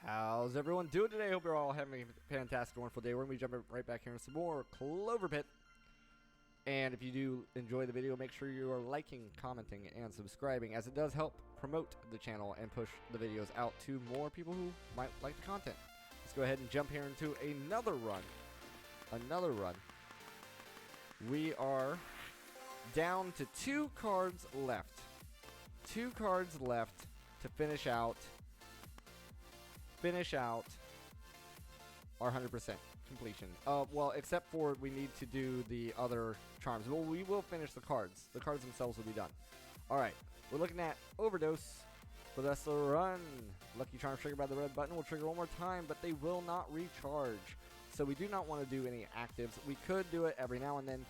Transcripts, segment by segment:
How's everyone doing today? Hope you're all having a fantastic, wonderful day. We're going to be jumping right back here in some more Clover Pit. And if you do enjoy the video, make sure you are liking, commenting, and subscribing, as it does help promote the channel and push the videos out to more people who might like the content. Let's go ahead and jump here into another run. We are down to 2 cards left. 2 cards left to finish out our 100% completion. Well, except for we need to do the other charms. Well, we will finish the cards. The cards themselves will be done. Alright, we're looking at Overdose for the rest of the run. Lucky Charms triggered by the red button will trigger one more time, but they will not recharge. So we do not want to do any actives. We could do it every now and then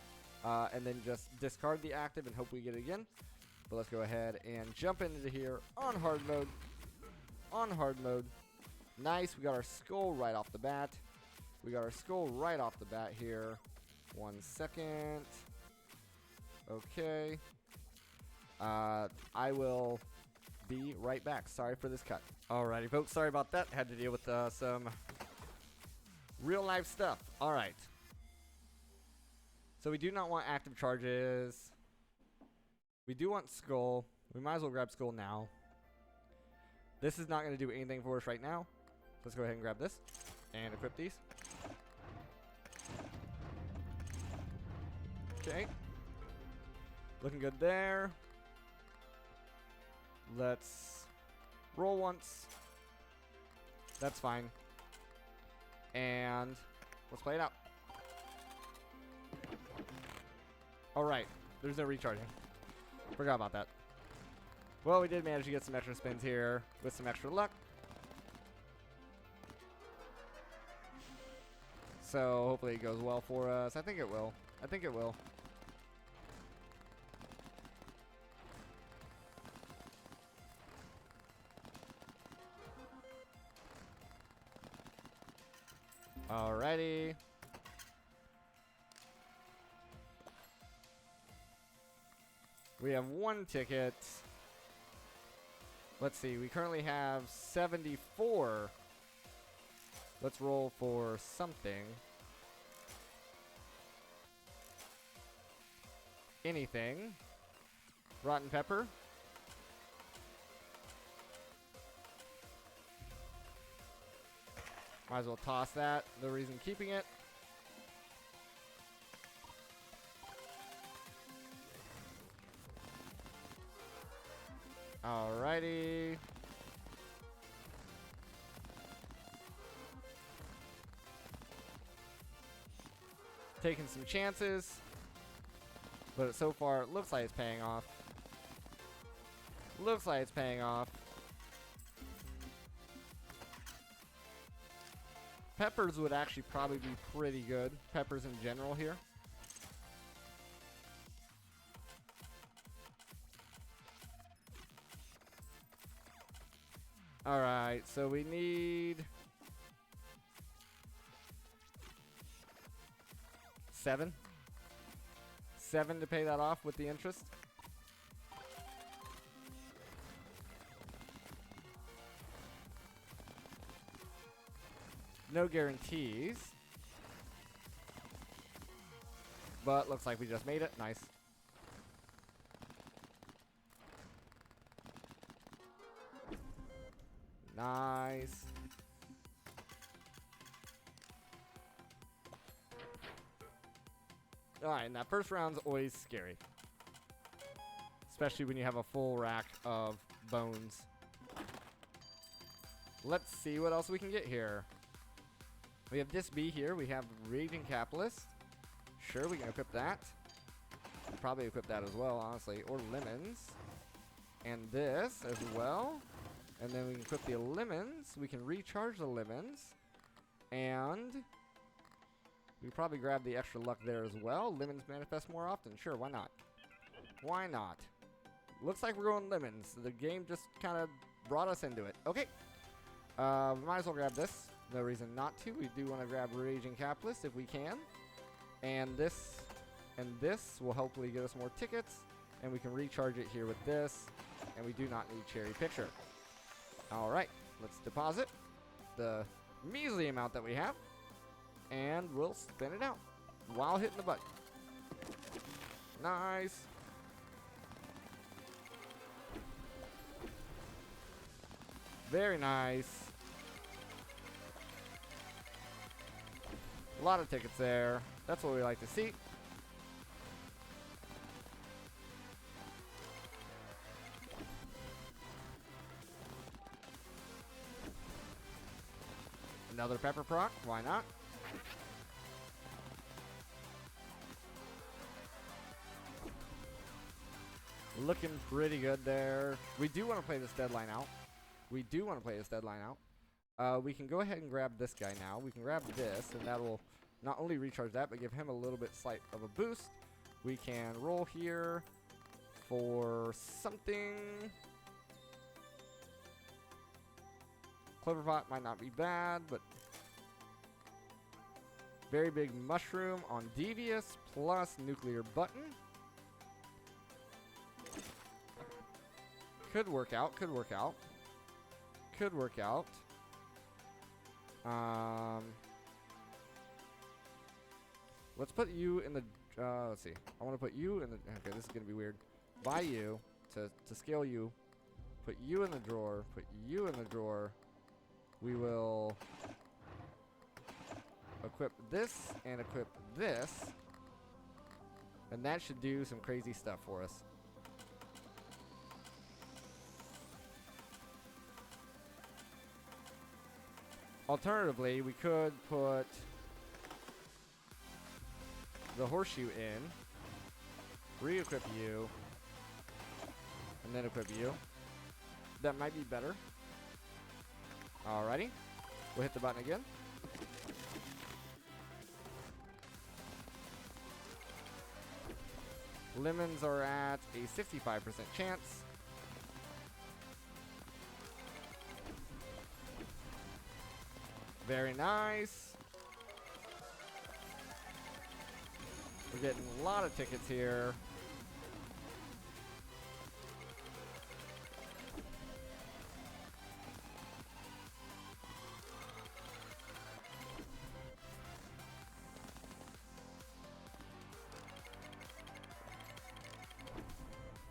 just discard the active and hope we get it again. But let's go ahead and jump into here on hard mode. Nice, we got our skull right off the bat. Here. 1 second. Okay. I will be right back. Sorry for this cut. Alrighty, folks. Sorry about that. Had to deal with some real life stuff. Alright. So we do not want active charges. We do want skull. We might as well grab skull now. This is not going to do anything for us right now. Let's go ahead and grab this and equip these. Okay. Looking good there. Let's roll once. That's fine. And let's play it out. Alright. There's no recharging. Forgot about that. Well, we did manage to get some extra spins here with some extra luck. So hopefully it goes well for us. I think it will. Alrighty. We have 1 ticket. Let's see, we currently have 74. Let's roll for something. Anything. Rotten pepper. Might as well toss that. No reason keeping it. Alrighty. Taking some chances. But so far, it looks like it's paying off. Peppers would actually probably be pretty good. Peppers in general here. Alright, so we need 7. 7 to pay that off with the interest. No guarantees. But looks like we just made it. Nice. Nice. Alright, and that first round's always scary. Especially when you have a full rack of bones. Let's see what else we can get here. We have this B here. We have Raging Capitalist. Sure, we can equip that. Probably equip that as well, honestly. Or lemons. And this as well. And then we can equip the lemons. We can recharge the lemons. And we probably grab the extra luck there as well. Lemons manifest more often. Sure, why not? Why not? Looks like we're going lemons. The game just kind of brought us into it. Okay. We might as well grab this. No reason not to. We do want to grab Raging Capitalist if we can. And this will hopefully get us more tickets. And we can recharge it here with this. And we do not need cherry picture. Alright, let's deposit the measly amount that we have. And we'll spin it out while hitting the button. Nice. Very nice. A lot of tickets there. That's what we like to see. Another pepper proc, why not? Looking pretty good there. We do want to play this deadline out. We can go ahead and grab this guy now. We can grab this, and that will not only recharge that, but give him a little bit slight of a boost. We can roll here for something. Cloverpot might not be bad, but very big mushroom on Devious plus nuclear button. Could work out, could work out. Could work out. Let's put you in the, let's see. I want to put you in the, okay, this is going to be weird. Buy you, to scale you. Put you in the drawer, put you in the drawer. We will equip this and equip this. And that should do some crazy stuff for us. Alternatively, we could put the horseshoe in, re-equip you, and then equip you. That might be better. Alrighty. We'll hit the button again. Lemons are at a 65% chance. Very nice. We're getting a lot of tickets here.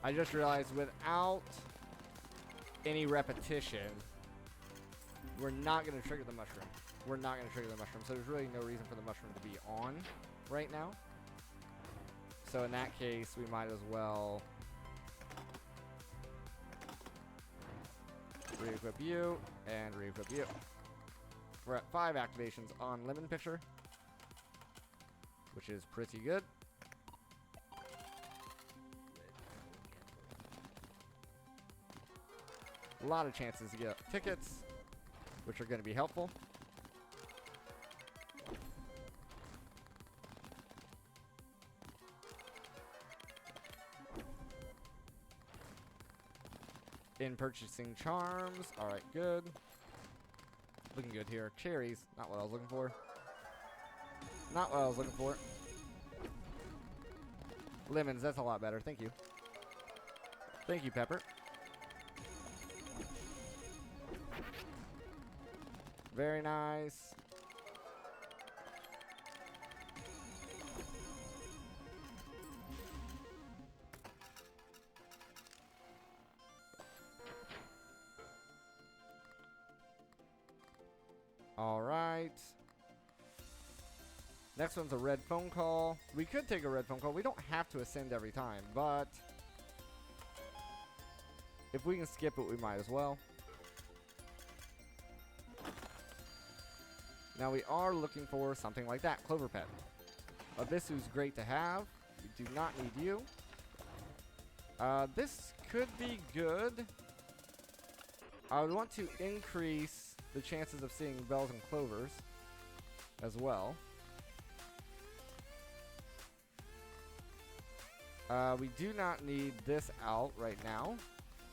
I just realized without any repetition, we're not going to trigger the mushroom. We're not going to trigger the mushroom, so there's really no reason for the mushroom to be on right now. So in that case, we might as well re-equip you and re-equip you. We're at 5 activations on Lemon Picture, which is pretty good. A lot of chances to get tickets, which are going to be helpful. In purchasing charms. Alright, good. Looking good here. Cherries. Not what I was looking for. Not what I was looking for. Lemons. That's a lot better. Thank you. Thank you, Pepper. Very nice. All right. Next one's a red phone call. We could take a red phone call. We don't have to ascend every time, but if we can skip it, we might as well. Now we are looking for something like that. Clover Pet. Abisu's great to have. We do not need you. This could be good. I would want to increase the chances of seeing bells and clovers as well. We do not need this out right now.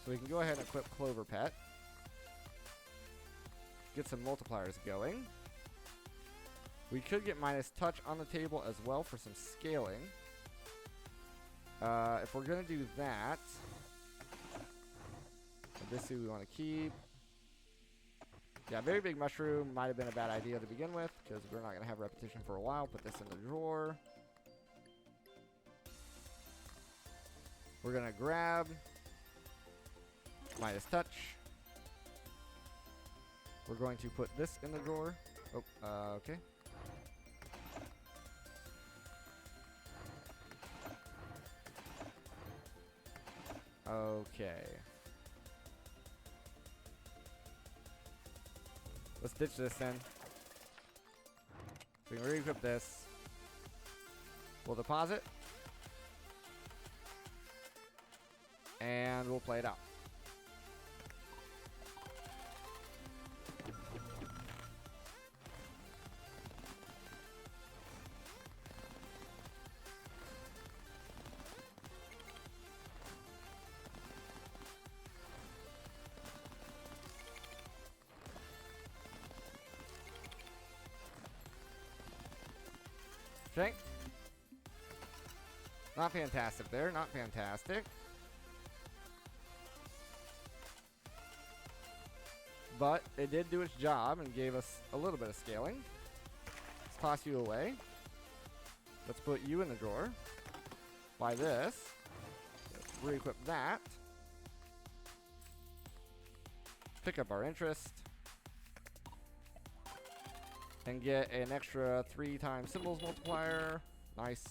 So we can go ahead and equip Clover Pet. Get some multipliers going. We could get minus touch on the table as well for some scaling. If we're going to do that, This we want to keep. Yeah, very big mushroom might have been a bad idea to begin with, because we're not going to have repetition for a while. Put this in the drawer. We're going to grab Midas Touch. We're going to put this in the drawer. Oh, okay. Okay. Let's ditch this then. So we can re-equip this. We'll deposit. And we'll play it out. Okay. Not fantastic there, not fantastic. But it did do its job and gave us a little bit of scaling. Let's toss you away. Let's put you in the drawer. Buy this. Let's re-equip that. Pick up our interest. And get an extra 3 times symbols multiplier. Nice.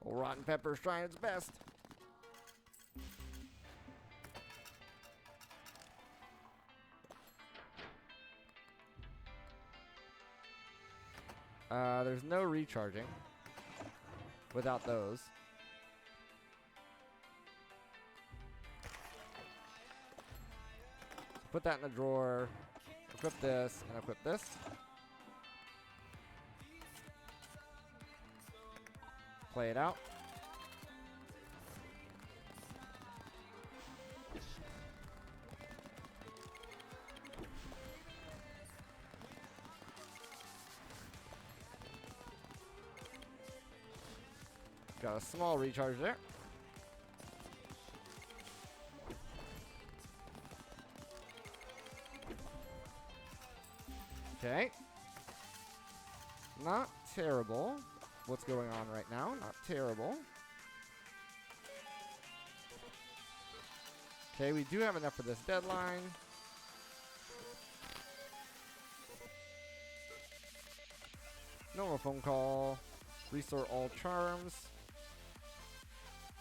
Old Rotten Pepper's trying its best. There's no recharging without those. So put that in the drawer, equip this, and equip this. Play it out. Got a small recharge there. Okay. Not terrible. What's going on right now? Not terrible. Okay, we do have enough for this deadline. Normal phone call. Restore all charms.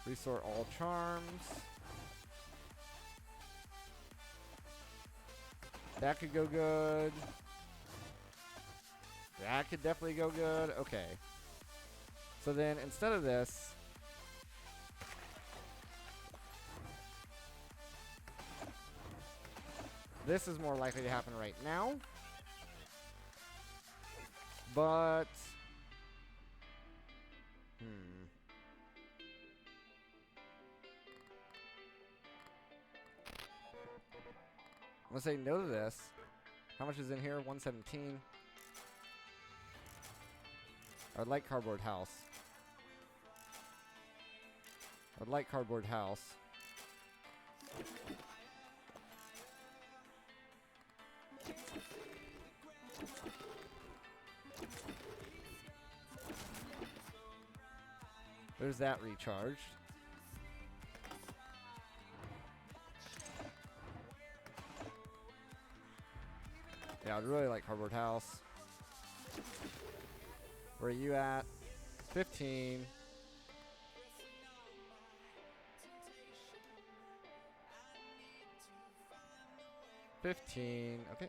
Restore all charms. That could go good. That could definitely go good. Okay. So then instead of this, this is more likely to happen right now. But I'm gonna say no to this. How much is in here? 117. I would like cardboard house. I would like cardboard house. There's that recharged. Yeah, I'd really like cardboard house. Where are you at? 15. Okay.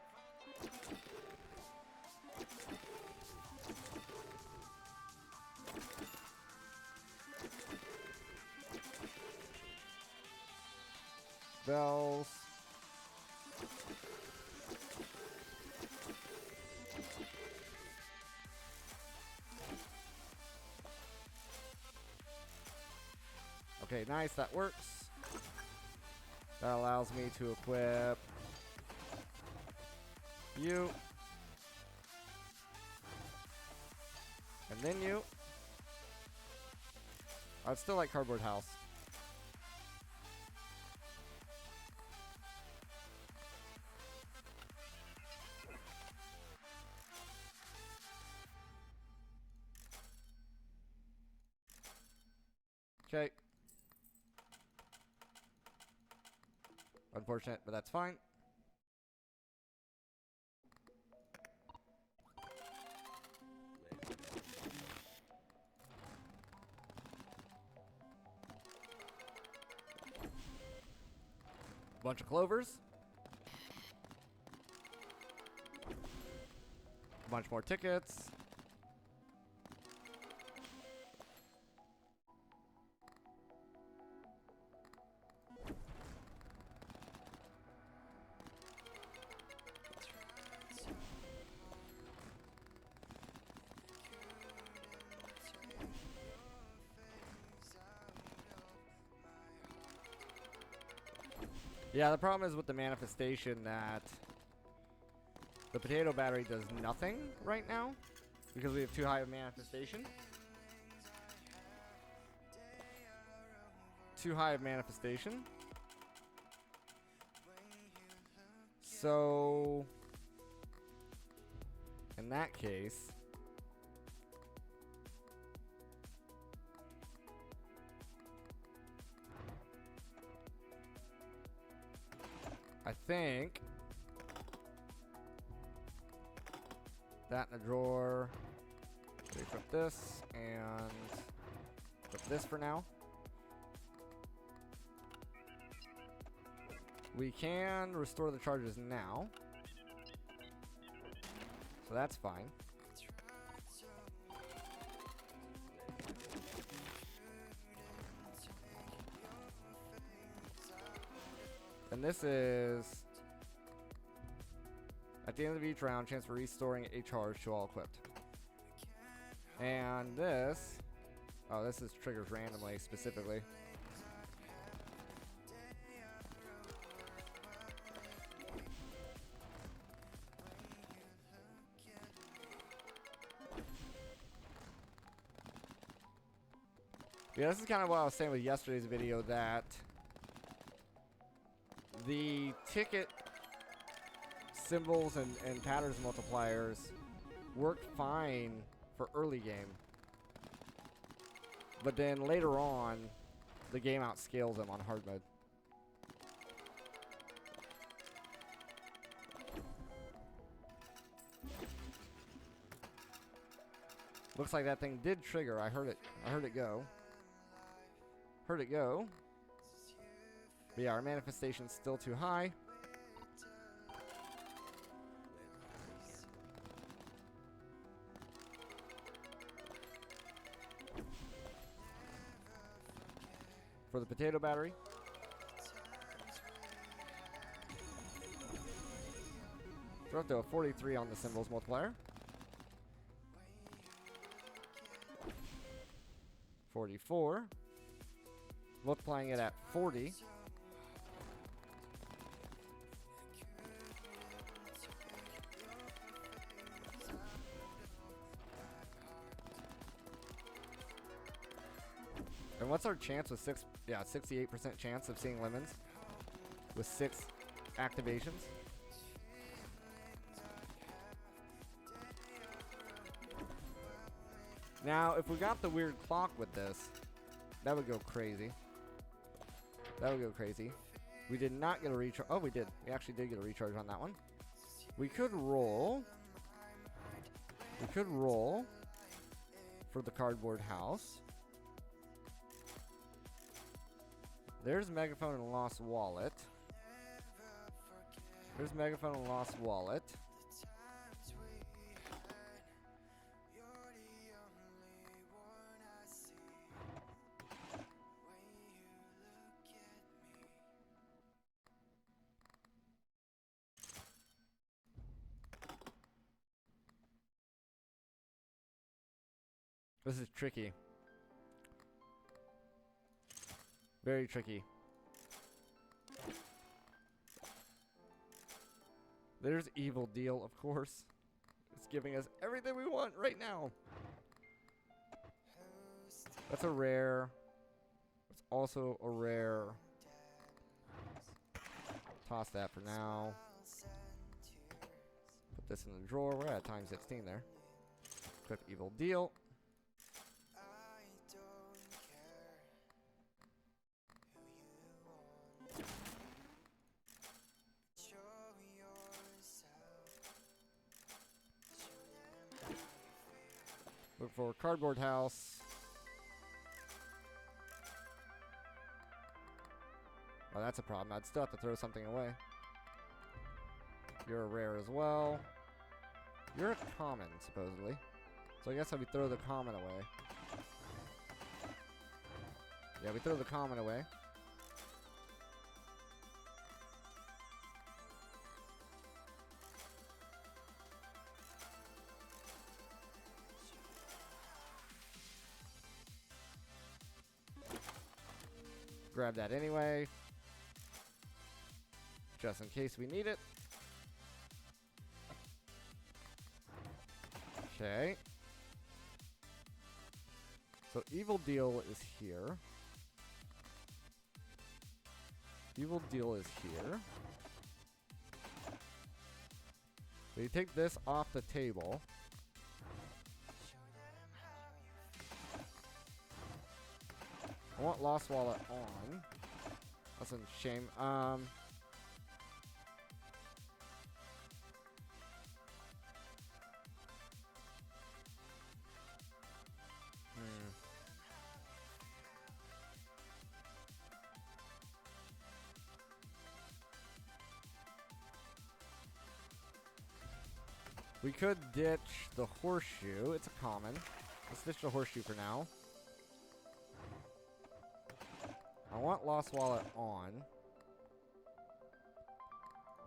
Bells. Okay, nice, that works. That allows me to equip you. And then you. I'd still like cardboard house. Okay. Unfortunate, but that's fine. Bunch of clovers. A bunch more tickets. Yeah, the problem is with the manifestation that the potato battery does nothing right now because we have too high of manifestation. Too high of manifestation. So, in that case, I think that in a drawer. We put this and put this for now. We can restore the charges now, so that's fine. And this is, at the end of each round, chance for restoring a charge to all equipped. And this, oh, this is triggers randomly, specifically. Yeah, this is kind of what I was saying with yesterday's video, that the ticket symbols and patterns multipliers work fine for early game. But then later on, the game outscales them on hard mode. Looks like that thing did trigger. I heard it. I heard it go. Heard it go. But yeah, our manifestation's still too high. For the potato battery. We're up to a 43 on the symbols multiplier. 44. Multiplying it at 40. And what's our chance with 68% chance of seeing lemons with 6 activations? Now, if we got the weird clock with this, that would go crazy. That would go crazy. We did not get a recharge. Oh, we did. We actually did get a recharge on that one. We could roll. We could roll for the cardboard house. There's Megaphone and Lost Wallet. There's Megaphone and Lost Wallet. This is tricky. Very tricky. There's Evil Deal, of course. It's giving us everything we want right now. That's a rare. It's also a rare. Toss that for now. Put this in the drawer. We're at times 16 there. Equip Evil Deal. Look for Cardboard House. Oh, that's a problem. I'd still have to throw something away. You're a rare as well. You're a common, supposedly. So I guess if we throw the common away. Yeah, we throw the common away. Grab that anyway. Just in case we need it. Okay. So Evil Deal is here. Evil Deal is here. So you take this off the table. I want Lost Wallet on. That's a shame. We could ditch the horseshoe. It's a common. Let's ditch the horseshoe for now. I want Lost Wallet on.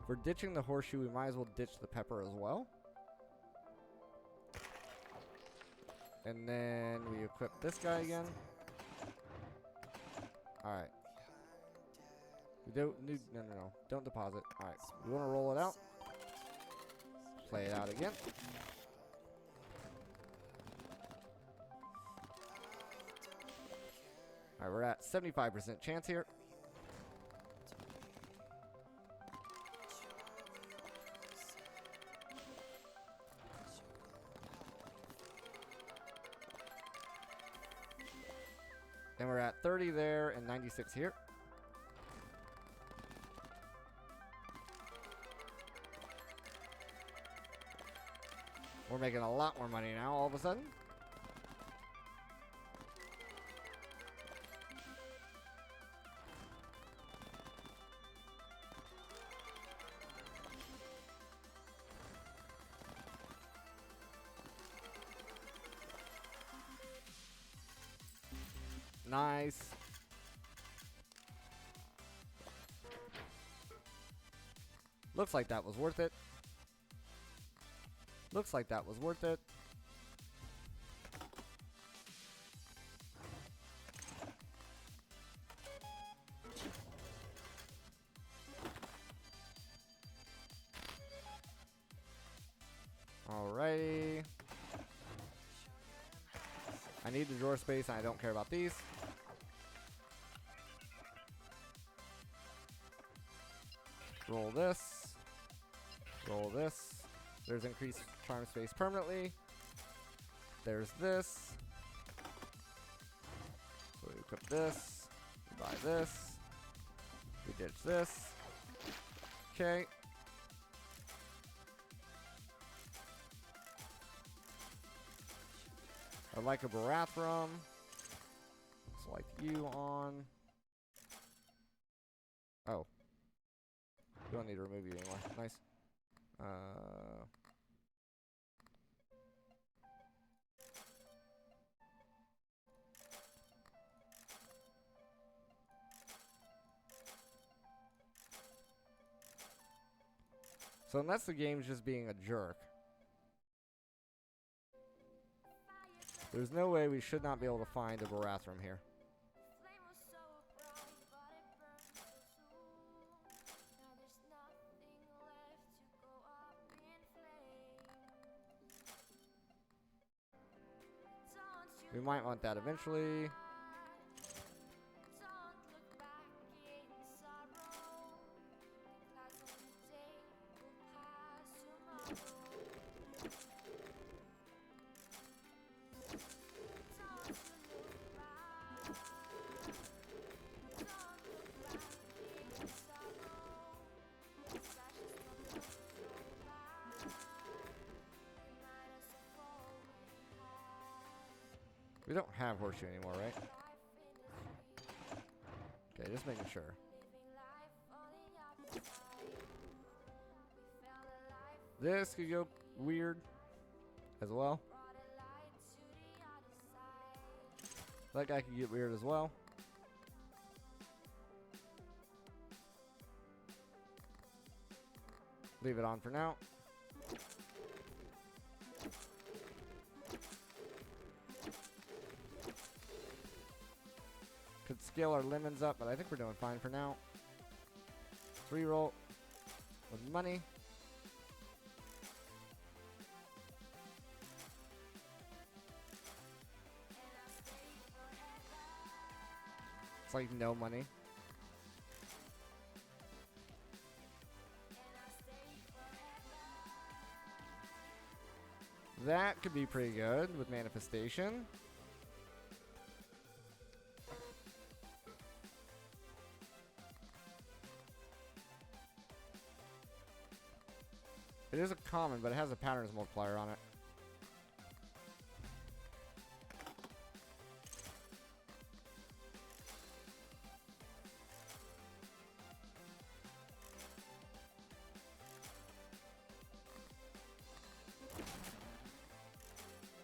If we're ditching the horseshoe, we might as well ditch the pepper as well. And then we equip this guy again. Alright. We don't need... No. Don't deposit. Alright. We want to roll it out. Play it out again. Alright, we're at 75% chance here. And we're at 30 there and 96 here. We're making a lot more money now all of a sudden. Nice. Looks like that was worth it. Looks like that was worth it. Alrighty. I need the drawer space and I don't care about these. Roll this. Roll this. There's increased charm space permanently. There's this. So we equip this. We buy this. We ditch this. Okay. I'd like a Barathrum. Select you on. Oh. We don't need to remove you anymore. Nice. So unless the game's just being a jerk, there's no way we should not be able to find a Barathrum here. We might want that eventually. We don't have horseshoe anymore, right? Okay, just making sure. This could go weird as well. That guy could get weird as well. Leave it on for now. Could scale our lemons up, but I think we're doing fine for now. Reroll with money. It's like no money. That could be pretty good with manifestation. It is a common, but it has a patterns multiplier on it.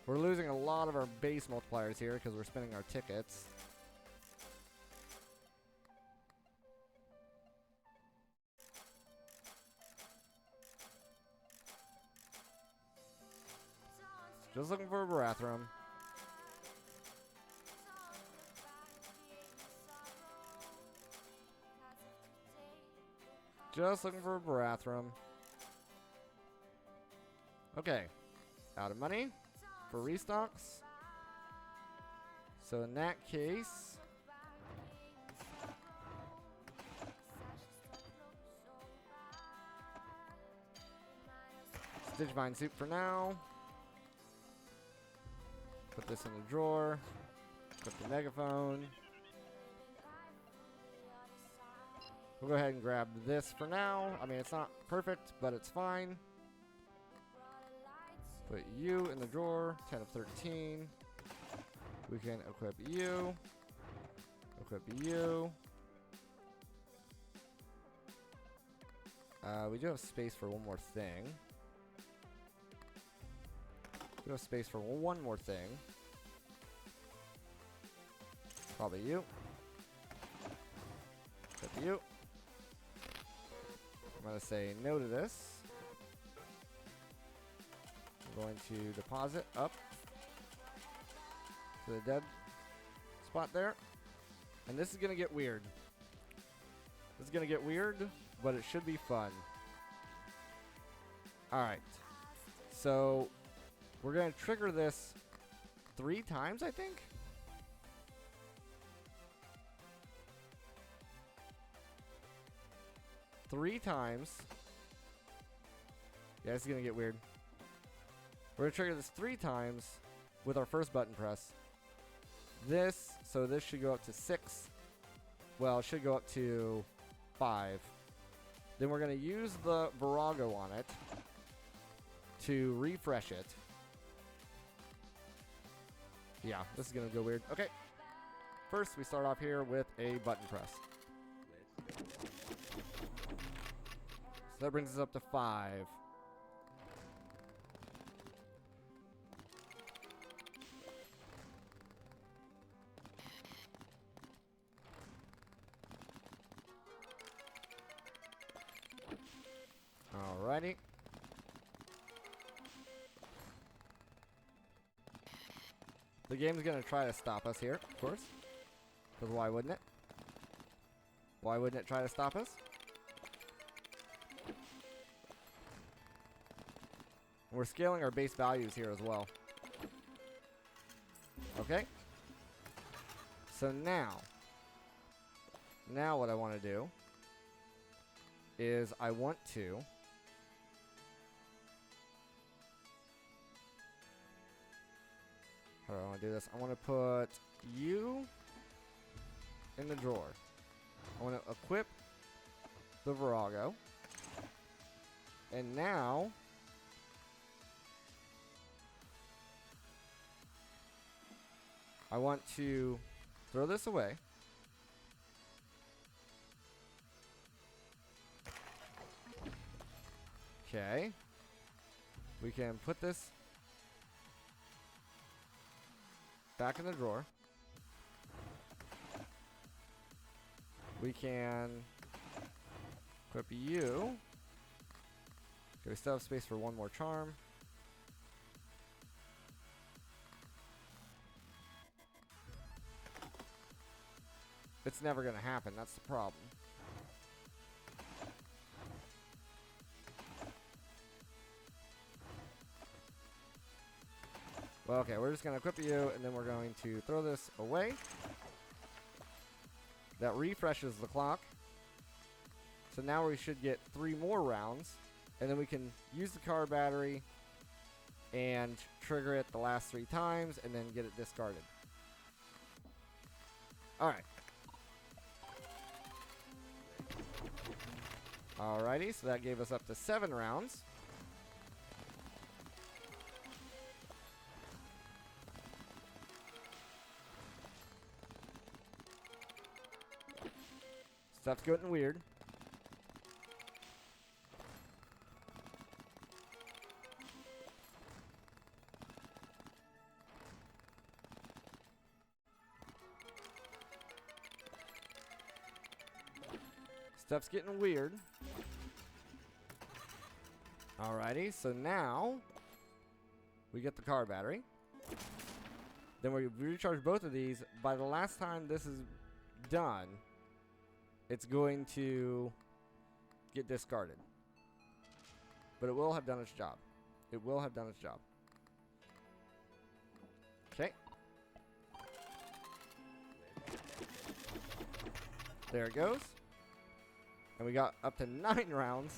We're losing a lot of our base multipliers here because we're spending our tickets. Just looking for a bathroom. Just looking for a bathroom. Okay. Out of money for restocks. So in that case, Digivine soup for now. Put this in the drawer. Put the megaphone. We'll go ahead and grab this for now. I mean, it's not perfect, but it's fine. Put you in the drawer. 10 of 13. We can equip you. Equip you. We do have space for one more thing. We have space for one more thing. Probably you. Equip you. I'm going to say no to this. I'm going to deposit up to the dead spot there. And this is going to get weird. This is going to get weird, but it should be fun. Alright. So, we're going to trigger this 3 times, I think? Three times. Yeah, this is going to get weird. We're going to trigger this 3 times with our first button press. So this should go up to 6. Well, it should go up to 5. Then we're going to use the Virago on it to refresh it. Yeah, this is going to go weird. Okay. First, we start off here with a button press. So that brings us up to 5. Alrighty. The game's going to try to stop us here, of course. Because why wouldn't it? Why wouldn't it try to stop us? We're scaling our base values here as well. Okay. So now what I want to do is I want to how do I want to do this? I want to put you in the drawer. I want to equip the Virago. And now I want to throw this away. Okay. We can put this back in the drawer. We can equip you. Okay, we still have space for one more charm. It's never going to happen. That's the problem. Well, okay, we're just going to equip you, and then we're going to throw this away. That refreshes the clock. So now we should get 3 more rounds, and then we can use the car battery and trigger it the last 3 times, and then get it discarded. Alright. Alrighty, so that gave us up to 7 rounds. Stuff's getting weird. Stuff's getting weird. Alrighty, so now we get the car battery. Then we recharge both of these. By the last time this is done, it's going to get discarded. But it will have done its job. It will have done its job. Okay. There it goes. And we got up to 9 rounds.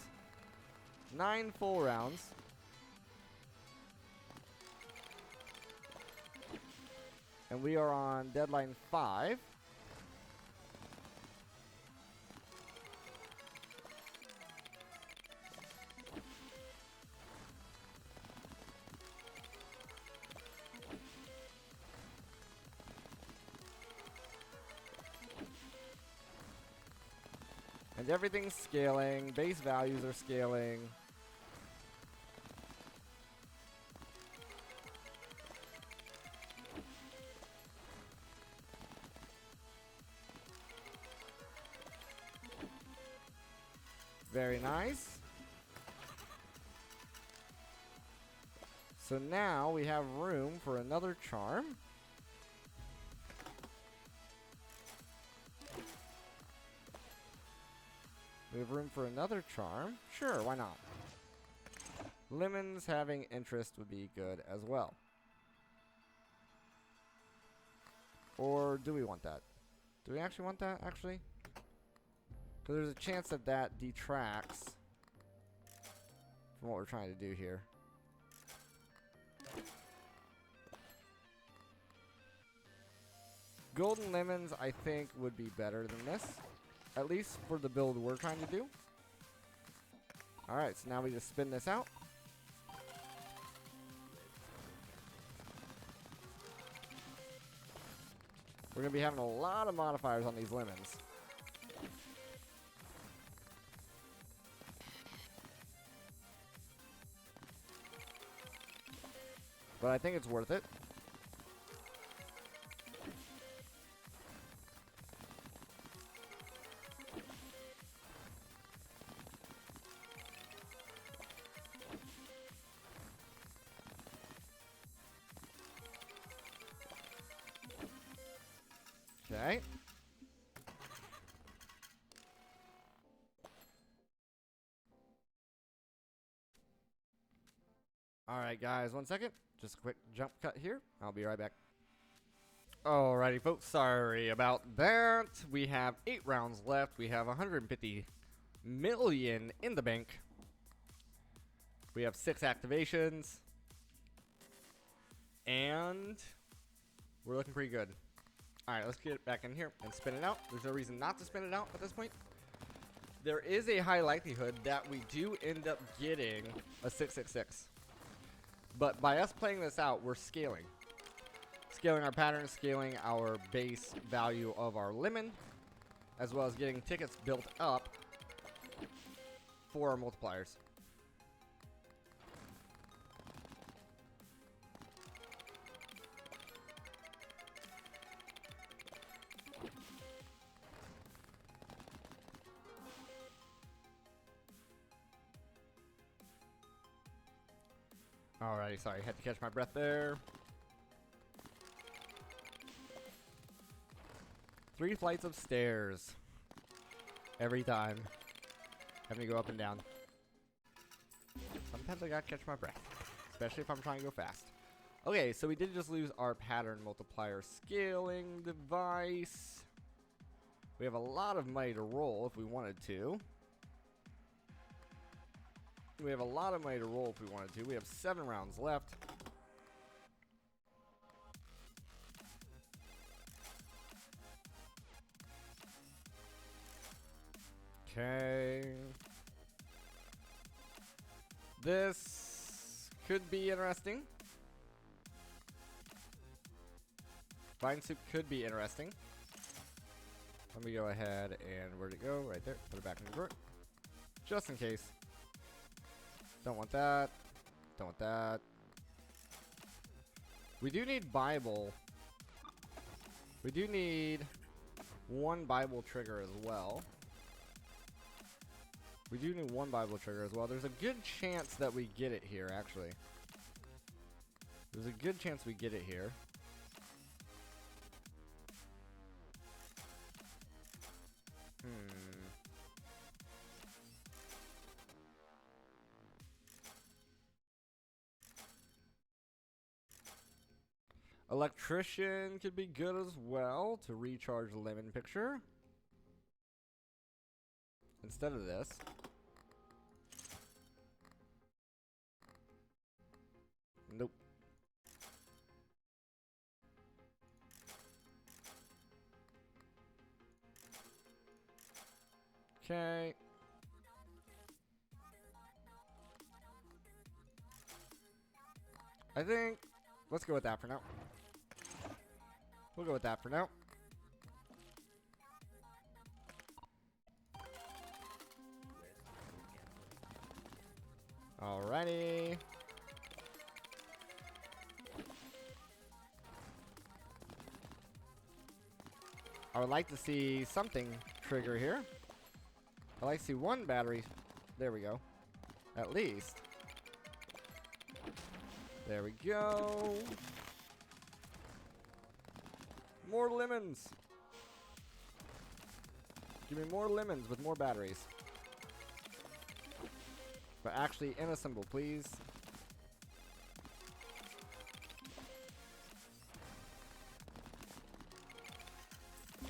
9 full rounds. And we are on deadline 5. And everything's scaling. Base values are scaling. Very nice. So now we have room for another charm. We have room for another charm. Sure, why not? Lemons having interest would be good as well. Or do we want that? Do we actually want that, actually? Because there's a chance that that detracts from what we're trying to do here. Golden lemons, I think, would be better than this. At least for the build we're trying to do. Alright, so now we just spin this out. We're going to be having a lot of modifiers on these lemons. But I think it's worth it. Okay. Alright guys, 1 second. Just a quick jump cut here. I'll be right back. Alrighty, folks, sorry about that. We have 8 rounds left. We have 150 million in the bank. We have 6 activations. And we're looking pretty good. Alright, let's get it back in here and spin it out. There's no reason not to spin it out at this point. There is a high likelihood that we do end up getting a 666. But by us playing this out, we're scaling. Scaling our pattern, scaling our base value of our lemon, as well as getting tickets built up for our multipliers. Alrighty, sorry, had to catch my breath there. 3 flights of stairs. Every time. Having to go up and down. Sometimes I gotta catch my breath. Especially if I'm trying to go fast. Okay, so we did just lose our pattern multiplier scaling device. We have a lot of money to roll if we wanted to. We have a lot of money to roll if we wanted to. We have 7 rounds left. Okay. This could be interesting. Vine soup could be interesting. Let me go ahead and where'd it go? Right there. Put it back in the drawer. Just in case. Don't want that. Don't want that. We do need Bible. We do need 1 Bible trigger as well. We do need 1 Bible trigger as well. There's a good chance that we get it here, actually. There's a good chance we get it here. Electrician could be good as well to recharge the lemon picture. Instead of this. Nope. Okay. I think let's go with that for now. We'll go with that for now. Alrighty. I would like to see something trigger here. I'd like to see 1 battery. There we go. At least. There we go. More lemons. Give me more lemons with more batteries. But actually in a symbol, please.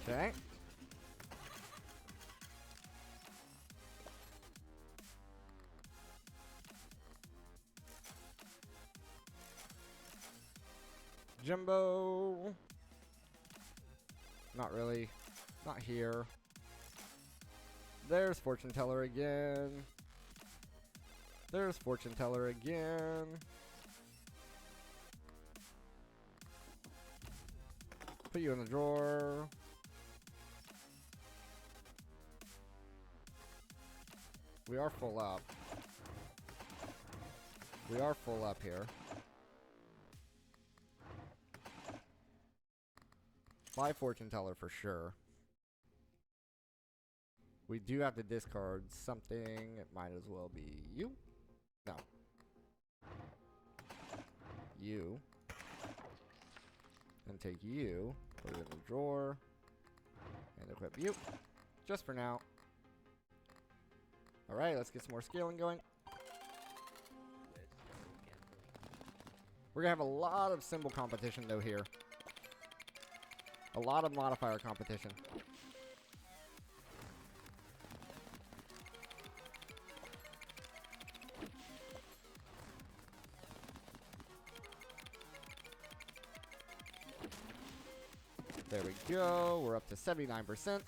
Okay. Jumbo. Not really. Not here. There's fortune teller again. There's fortune teller again. Put you in the drawer. We are full up. We are full up here. 5 fortune teller for sure. We do have to discard something. It might as well be you. No. You. And take you. Put it in the drawer. And equip you. Just for now. Alright, let's get some more scaling going. We're gonna have a lot of symbol competition though here. A lot of modifier competition. There we go. We're up to 79%.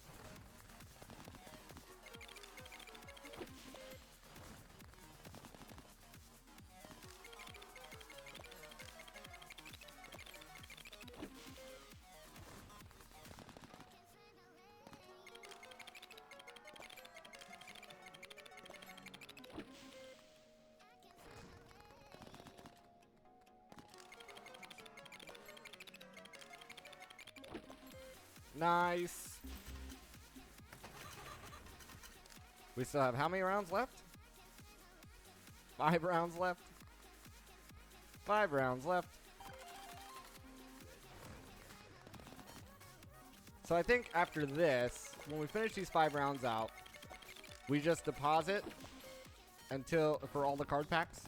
Nice. We still have how many rounds left? 5 rounds left. 5 rounds left. So I think after this, when we finish these 5 rounds out, we just deposit until for all the card packs.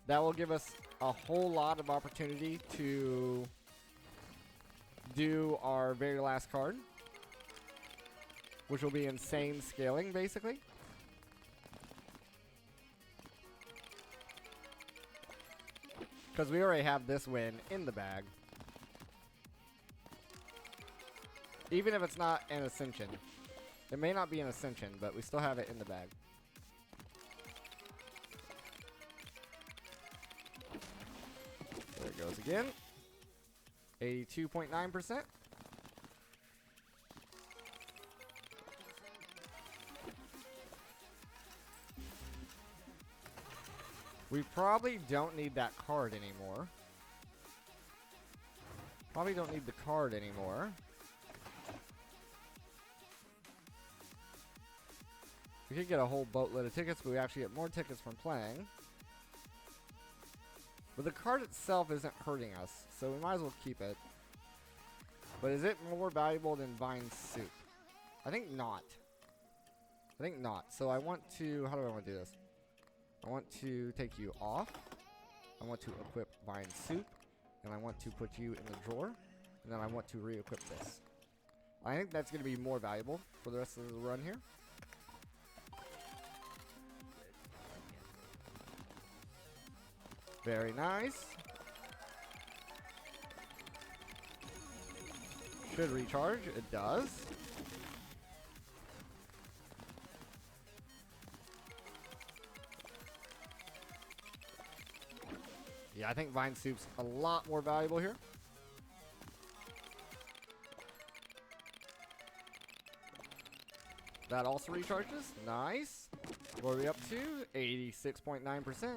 That will give us a whole lot of opportunity to do our very last card, which will be insane scaling, basically. Because we already have this win in the bag. Even if it's not an Ascension. It may not be an Ascension, but we still have it in the bag. There it goes again. 82.9%. We probably don't need that card anymore. Probably don't need the card anymore. We could get a whole boatload of tickets, but we actually get more tickets from playing. But the card itself isn't hurting us, so we might as well keep it. But is it more valuable than Vine Soup? I think not. I think not. So I want to... How do I want to do this? I want to take you off. I want to equip Vine Soup. And I want to put you in the drawer. And then I want to re-equip this. I think that's going to be more valuable for the rest of the run here. Very nice. Should recharge. It does. Yeah, I think Vine Soup's a lot more valuable here. That also recharges. Nice. What are we up to? 86.9%.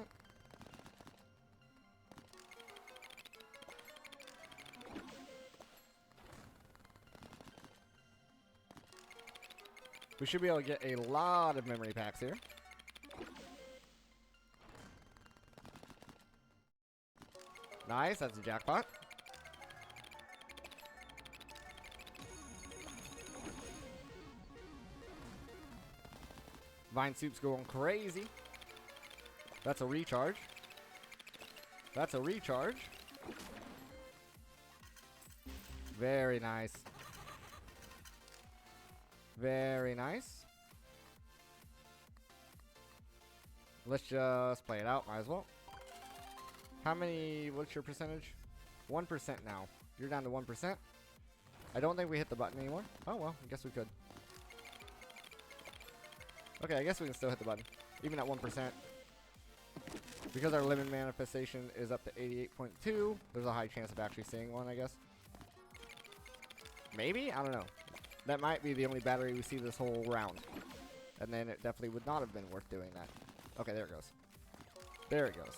We should be able to get a lot of memory packs here. Nice, that's a jackpot. Vine Soup's going crazy. That's a recharge. That's a recharge. Very nice. Very nice. Let's just play it out, might as well. How many, what's your percentage? 1% now. You're down to 1%. I don't think we hit the button anymore. Oh well, I guess we could. Okay, I guess we can still hit the button. Even at 1%. Because our lemon manifestation is up to 88.2, there's a high chance of actually seeing one, I guess. Maybe? I don't know. That might be the only battery we see this whole round. And then it definitely would not have been worth doing that. Okay, there it goes. There it goes.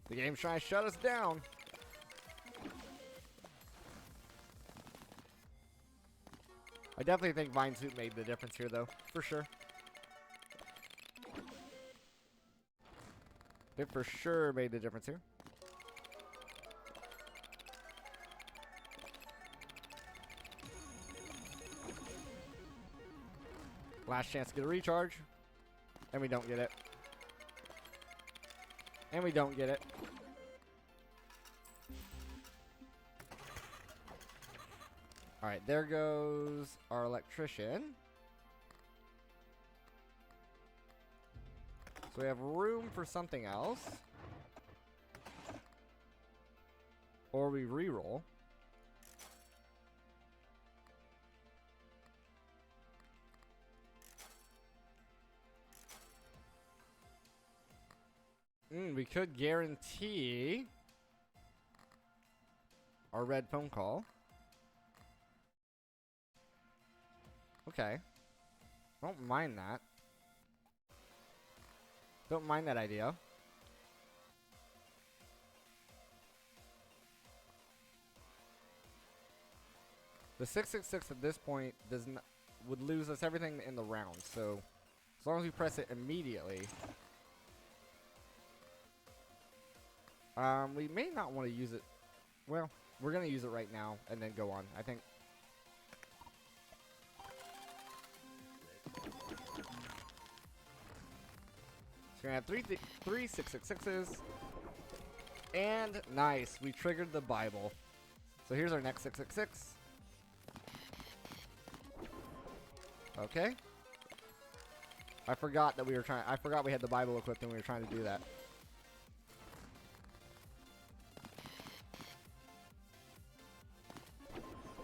The game's trying to shut us down. I definitely think Vine Soup made the difference here, though. For sure. It for sure made the difference here. Last chance to get a recharge. And we don't get it. And we don't get it. Alright, there goes our electrician. So we have room for something else. Or we reroll. We could guarantee our red phone call. Okay. Don't mind that. Don't mind that idea. The 666 at this point would lose us everything in the round. So as long as we press it immediately. We may not want to use it. Well, we're going to use it right now and then go on. I think. So we're going to have three 666s. And nice. We triggered the Bible. So here's our next 666. Okay. I forgot that I forgot we had the Bible equipped and we were trying to do that.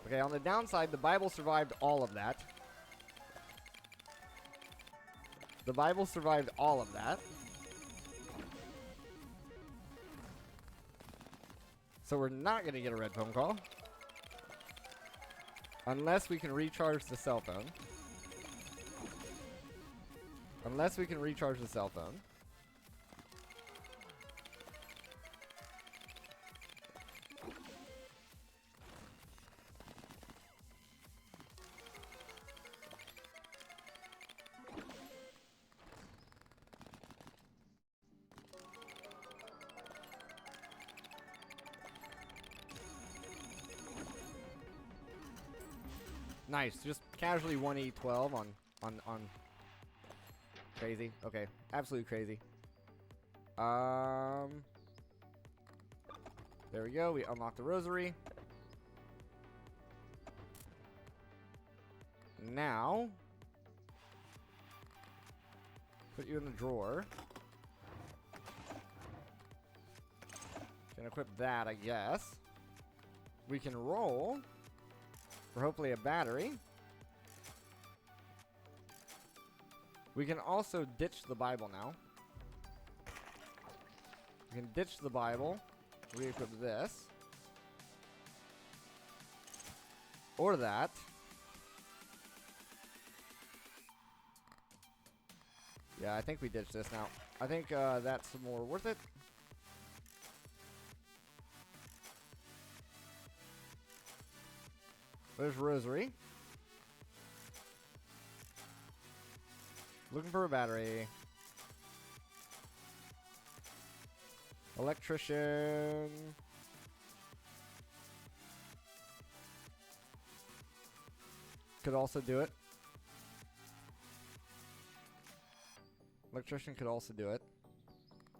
Okay, on the downside, the Bible survived all of that. The Bible survived all of that. So we're not going to get a red phone call. Unless we can recharge the cell phone. Unless we can recharge the cell phone. Nice, just casually 1E12 on crazy. Okay, absolutely crazy. There we go. We unlock the rosary. Now, put you in the drawer. Can equip that, I guess. We can roll for hopefully a battery. We can also ditch the Bible now. We can ditch the Bible, re-equip this, or that. Yeah, I think we ditch this now. I think that's more worth it. There's Rosary. Looking for a battery. Electrician. Could also do it. Electrician could also do it.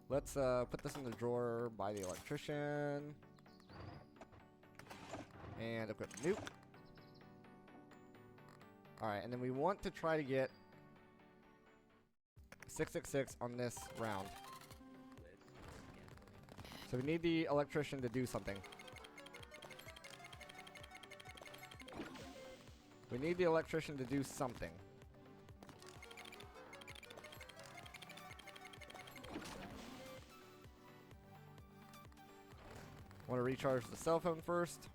Let's put this in the drawer by the electrician. And equip nuke. Alright, and then we want to try to get 666 on this round. So we need the electrician to do something. We need the electrician to do something. Want to recharge the cell phone first.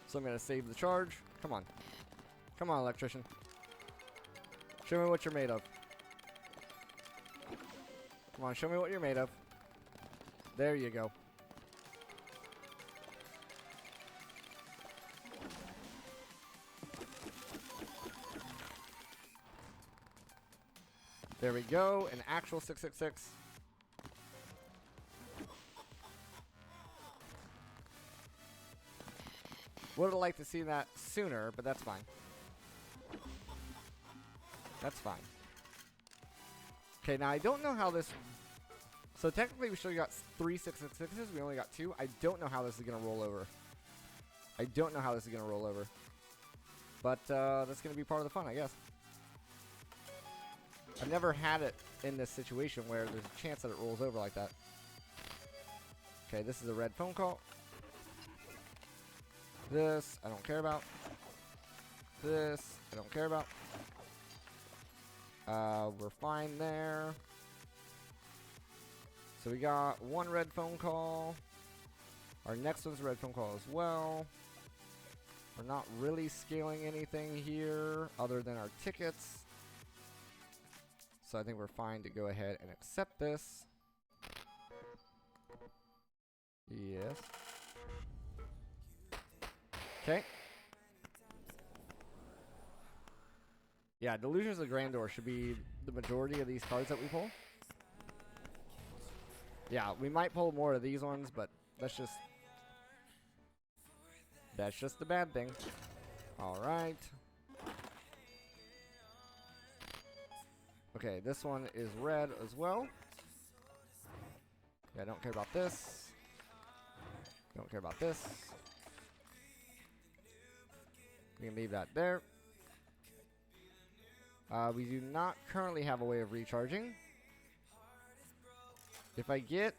So I'm going to save the charge. Come on. Come on, electrician. Show me what you're made of. Come on, show me what you're made of. There you go. There we go. An actual 666. Would have liked to see that sooner, but that's fine. That's fine. Okay, now I don't know how this... So technically we should have got 3 666s. We only got 2. I don't know how this is going to roll over. I don't know how this is going to roll over. But that's going to be part of the fun, I guess. I've never had it in this situation where there's a chance that it rolls over like that. Okay, this is a red phone call. This, I don't care about. This, I don't care about. We're fine there. So we got 1 red phone call. Our next one's a red phone call as well. We're not really scaling anything here other than our tickets. So I think we're fine to go ahead and accept this. Yes. Okay. Yeah, Delusions of Grandeur should be the majority of these cards that we pull. Yeah, we might pull more of these ones, but that's just the bad thing. All right. Okay, this one is red as well. Yeah, I don't care about this. Don't care about this. We can leave that there. We do not currently have a way of recharging. If I get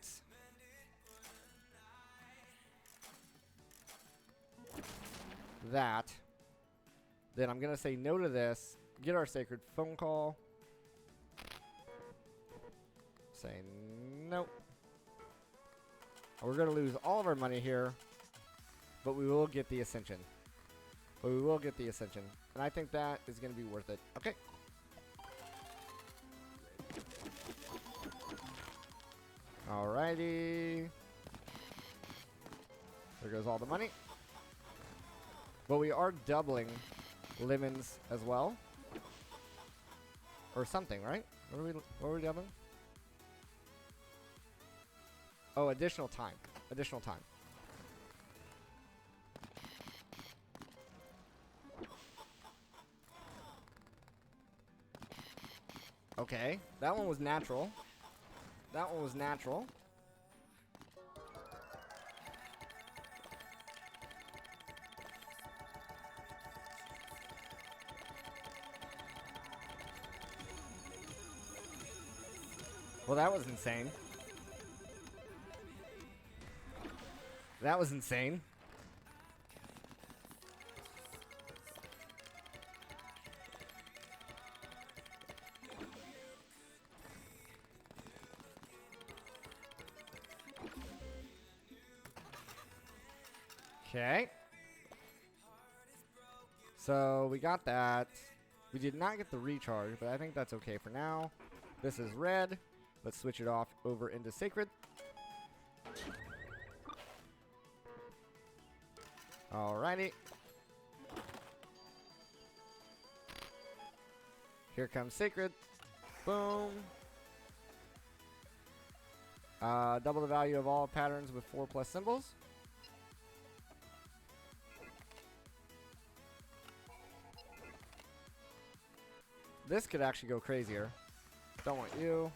that, then I'm going to say no to this. Get our sacred phone call. Say nope. We're going to lose all of our money here, but we will get the Ascension. And I think that is going to be worth it. Okay. Alrighty. There goes all the money. But we are doubling lemons as well. Or something, right? What are we doubling? Oh, additional time. Additional time. Okay, that one was natural. That one was natural. Well, that was insane. That was insane. Okay. So we got that. We did not get the recharge, but I think that's okay for now. This is red. Let's switch it off over into sacred. Alrighty. Here comes sacred. Boom. Double the value of all patterns with 4+ symbols. This could actually go crazier. Don't want you.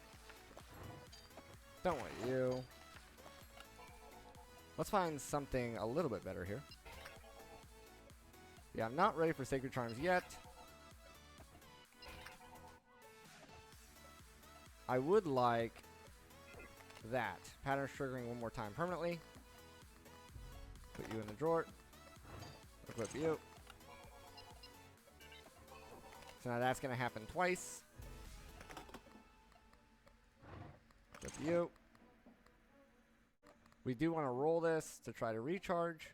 Don't want you. Let's find something a little bit better here. Yeah, I'm not ready for Sacred Charms yet. I would like that. Pattern triggering one more time permanently. Put you in the drawer. Equip you. So now that's going to happen twice. Equip you. We do want to roll this to try to recharge.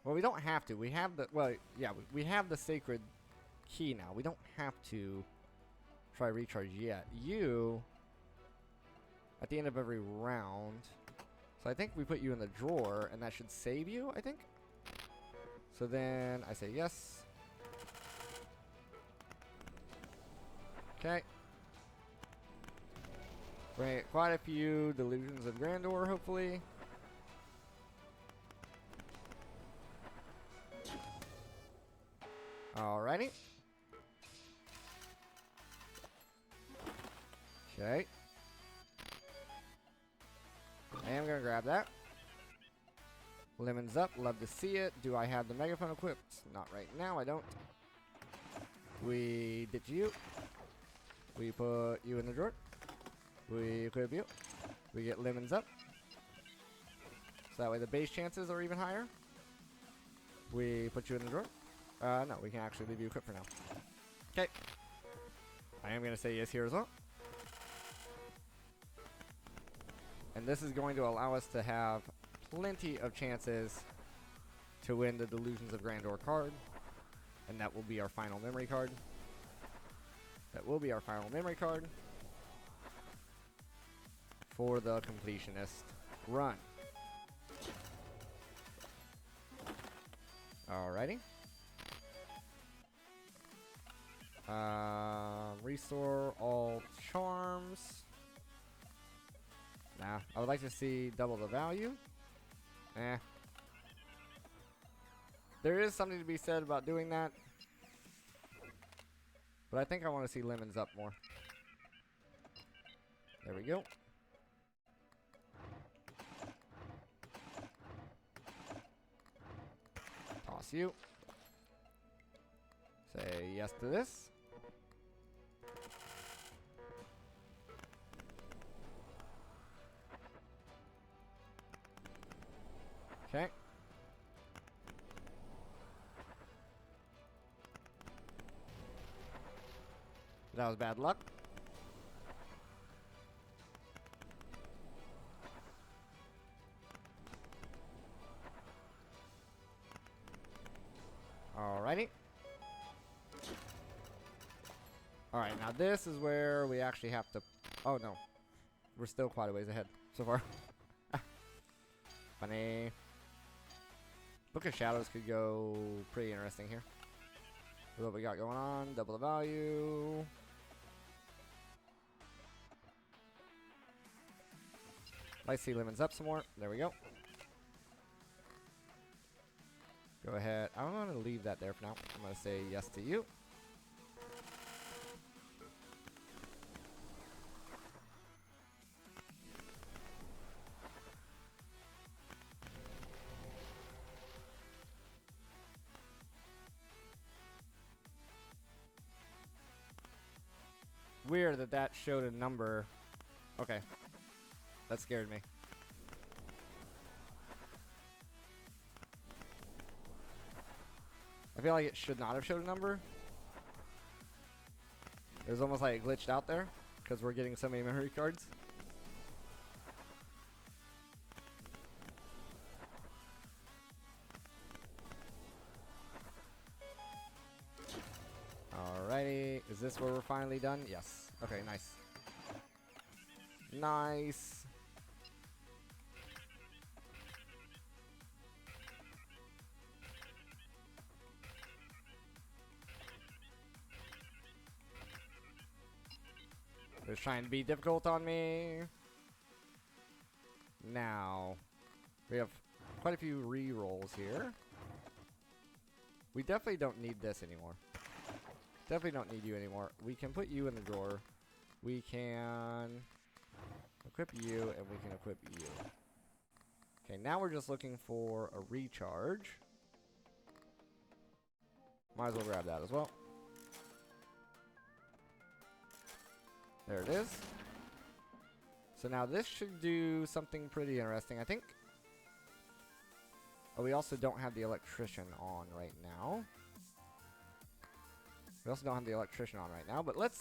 Well, we don't have to. We have the, well, yeah, we have the sacred key now. We don't have to try recharge yet. You, at the end of every round. So I think we put you in the drawer, and that should save you, I think. So then I say yes. Okay. Bring quite a few Delusions of Grandeur, hopefully. Alrighty. Okay. I am gonna grab that. Lemons up, love to see it. Do I have the megaphone equipped? Not right now, I don't. We ditch you. We put you in the drawer. We equip you. We get lemons up. So that way the base chances are even higher. We put you in the drawer. No, we can actually leave you equipped for now. Okay. I am going to say yes here as well. And this is going to allow us to have plenty of chances to win the Delusions of Grandeur card. And that will be our final memory card. That will be our final memory card for the completionist run. Alrighty. Restore all charms. Nah, I would like to see double the value. There is something to be said about doing that. But I think I want to see lemons up more. There we go. Toss you. Say yes to this. Okay. That was bad luck. Alrighty. Alright, now this is where we actually have to... Oh, no. We're still quite a ways ahead so far. Funny. Book of Shadows could go pretty interesting here. What we got going on? Double the value. Let's see lemons up some more. There we go. Go ahead. I'm going to leave that there for now. I'm going to say yes to you. Weird that that showed a number. Okay. That scared me. I feel like it should not have showed a number. It was almost like it glitched out there because we're getting so many memory cards. Alrighty. Is this where we're finally done? Yes. Okay, nice. Nice. They're trying to be difficult on me. Now, we have quite a few re-rolls here. We definitely don't need this anymore. Definitely don't need you anymore. We can put you in the drawer. We can equip you, and we can equip you. Okay, now we're just looking for a recharge. Might as well grab that as well. There it is. So now this should do something pretty interesting, I think. Oh, we also don't have the electrician on right now. We also don't have the electrician on right now, but let's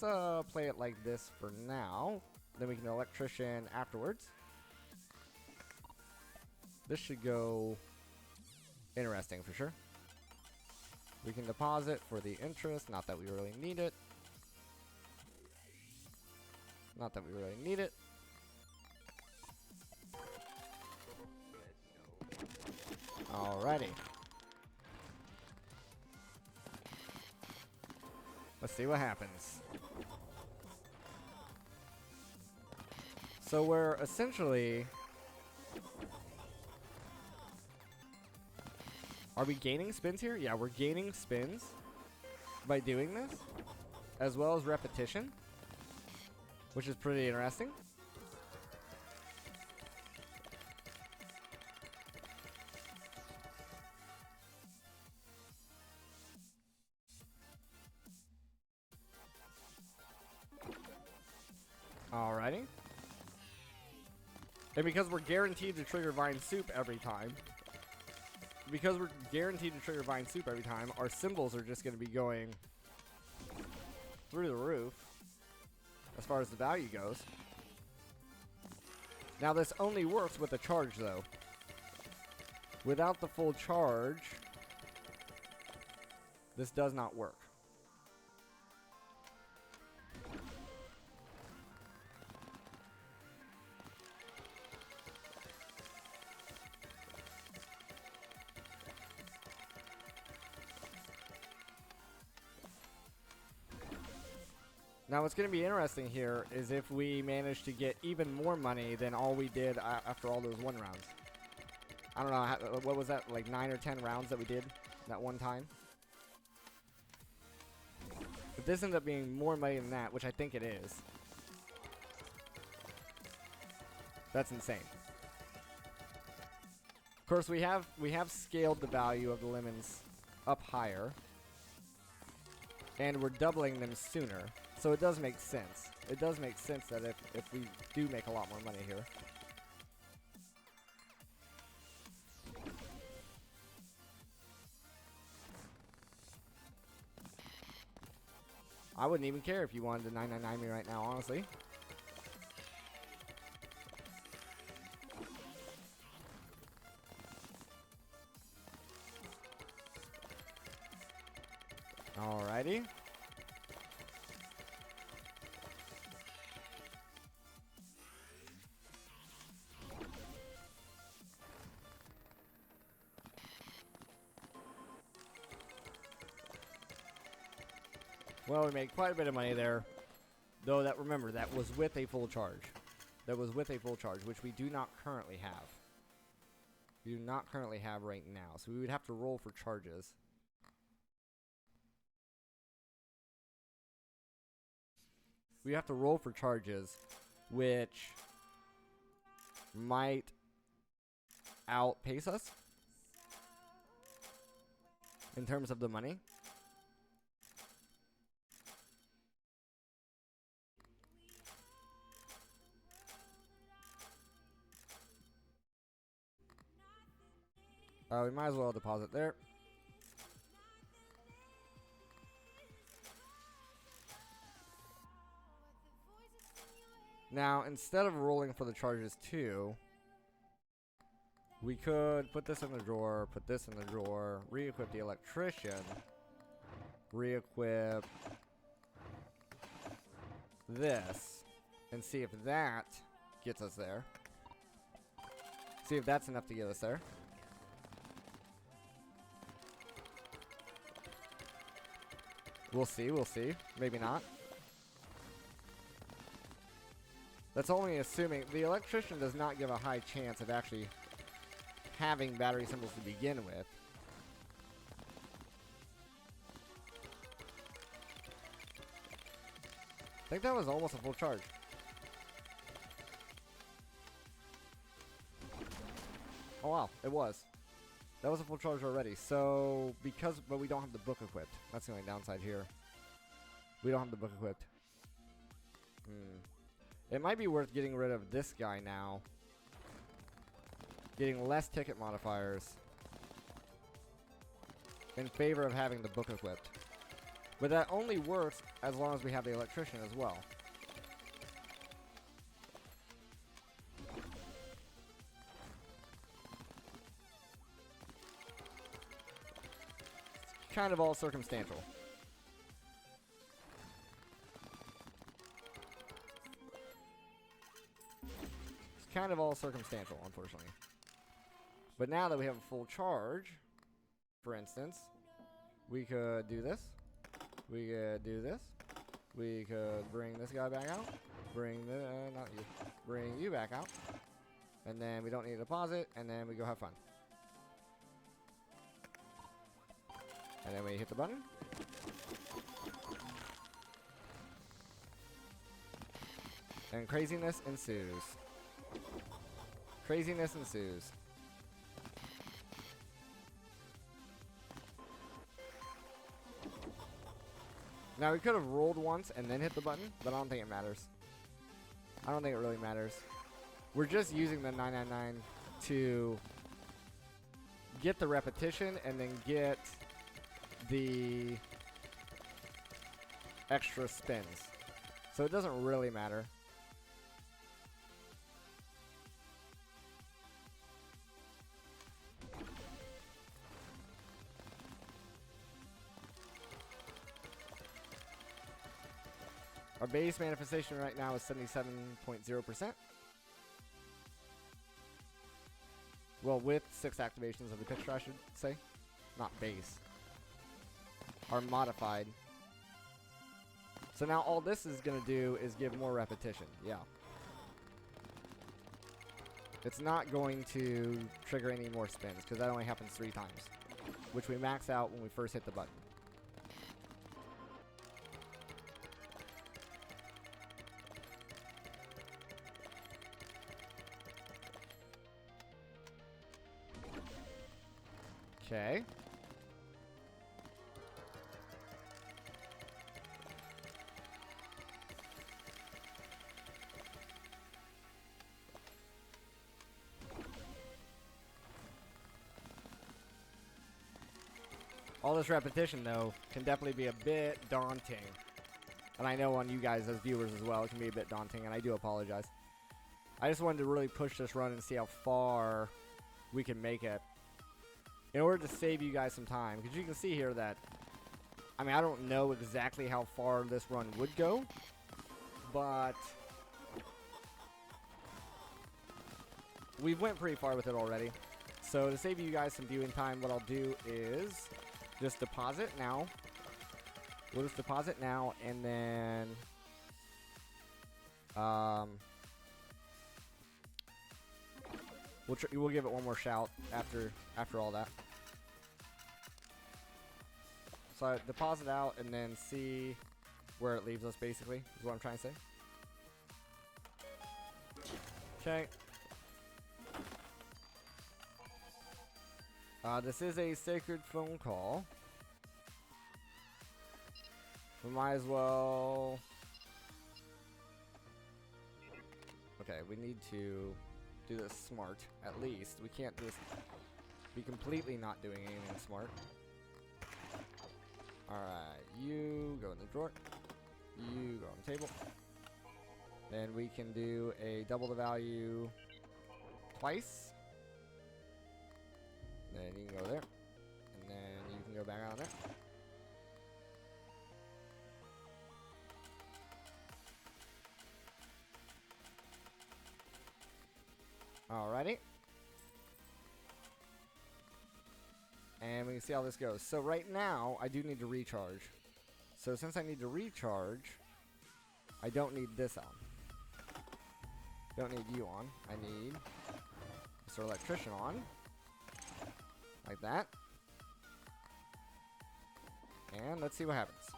play it like this for now. Then we can electrician afterwards. This should go interesting for sure. We can deposit for the interest, not that we really need it. Not that we really need it. Alrighty. Let's see what happens. So we're essentially... Are we gaining spins here? Yeah, we're gaining spins. by doing this, as well as repetition, which is pretty interesting. Alrighty. And because we're guaranteed to trigger Vine Soup every time, our symbols are just going to be going through the roof as far as the value goes. Now this only works with a charge though. Without the full charge, this does not work. Now what's going to be interesting here is if we manage to get even more money than all we did after all those 1 rounds. I don't know, what was that, like 9 or 10 rounds that we did that one time? If this ends up being more money than that, which I think it is, that's insane. Of course, we have scaled the value of the lemons up higher, and we're doubling them sooner. So it does make sense. It does make sense that if we do make a lot more money here. I wouldn't even care if you wanted to 999 me right now, honestly. Alrighty. Well, we made quite a bit of money there, though remember, that was with a full charge. That was with a full charge, which we do not currently have. We do not currently have right now, so we would have to roll for charges. We have to roll for charges, which might outpace us in terms of the money. We might as well deposit there. Now, instead of rolling for the charges too, we could put this in the drawer, put this in the drawer, re-equip the electrician, re-equip this, and see if that gets us there. See if that's enough to get us there. We'll see, we'll see. Maybe not. That's only assuming the electrician does not give a high chance of actually having battery symbols to begin with. I think that was almost a full charge. Oh wow, it was. That was a full charge already. So, but we don't have the book equipped. That's the only downside here. We don't have the book equipped. It might be worth getting rid of this guy now. Getting less ticket modifiers in favor of having the book equipped. But that only works as long as we have the electrician as well. It's kind of all circumstantial. It's kind of all circumstantial, unfortunately. But now that we have a full charge, for instance, we could do this. We could do this. We could bring this guy back out. Bring the, not you. Bring you back out. And then we don't need a deposit. And then we go have fun. And then we hit the button. And craziness ensues. Craziness ensues. Now, we could have rolled once and then hit the button, but I don't think it matters. I don't think it really matters. We're just using the 999 to get the repetition and then get the extra spins. So it doesn't really matter. Our base manifestation right now is 77.0%. Well, with 6 activations of the picture, I should say. Not base. Our modified. So now all this is going to do is give more repetition. Yeah. It's not going to trigger any more spins, because that only happens 3 times. Which we max out when we first hit the button. Okay. All this repetition, though, can definitely be a bit daunting. And I know on you guys as viewers as well, it can be a bit daunting, and I do apologize. I just wanted to really push this run and see how far we can make it, in order to save you guys some time. Because you can see here that, I mean, I don't know exactly how far this run would go, but we've went pretty far with it already. So to save you guys some viewing time, what I'll do is just deposit now. We'll just deposit now, and then we'll give it one more shout after all that. So deposit out and then see where it leaves us, basically, is what I'm trying to say. Okay. This is a sacred phone call. We might as well... Okay, we need to do this smart, at least. We can't just be completely not doing anything smart. Alright, you go in the drawer. You go on the table. Then we can do a double the value twice. Then you can go there. And then you can go back on there. Alrighty. And we can see how this goes. So right now, I do need to recharge. So since I need to recharge, I don't need this on. Don't need you on. I need Mr. Electrician on. Like that. And let's see what happens.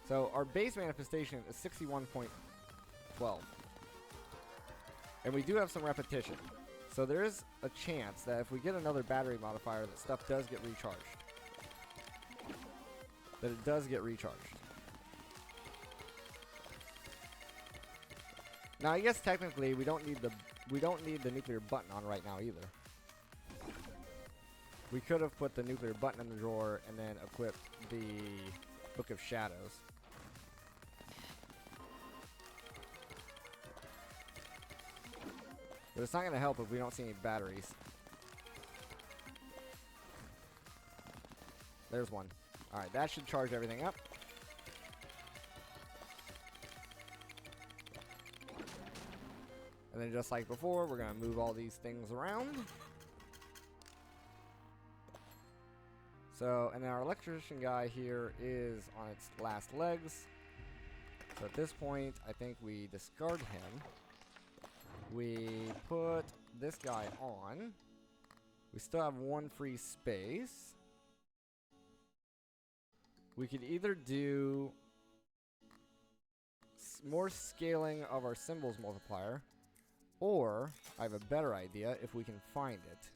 So our base manifestation is 61.12. And we do have some repetition. So there is a chance that if we get another battery modifier, that stuff does get recharged. That it does get recharged. Now I guess technically we don't need the nuclear button on right now either. We could have put the nuclear button in the drawer and then equipped the Book of Shadows. But it's not going to help if we don't see any batteries. There's one. Alright, that should charge everything up. And then just like before, we're going to move all these things around. So, and then our electrician guy here is on its last legs. So at this point, I think we discard him. We put this guy on. We still have one free space. We could either do more scaling of our symbols multiplier. Or, I have a better idea if we can find it.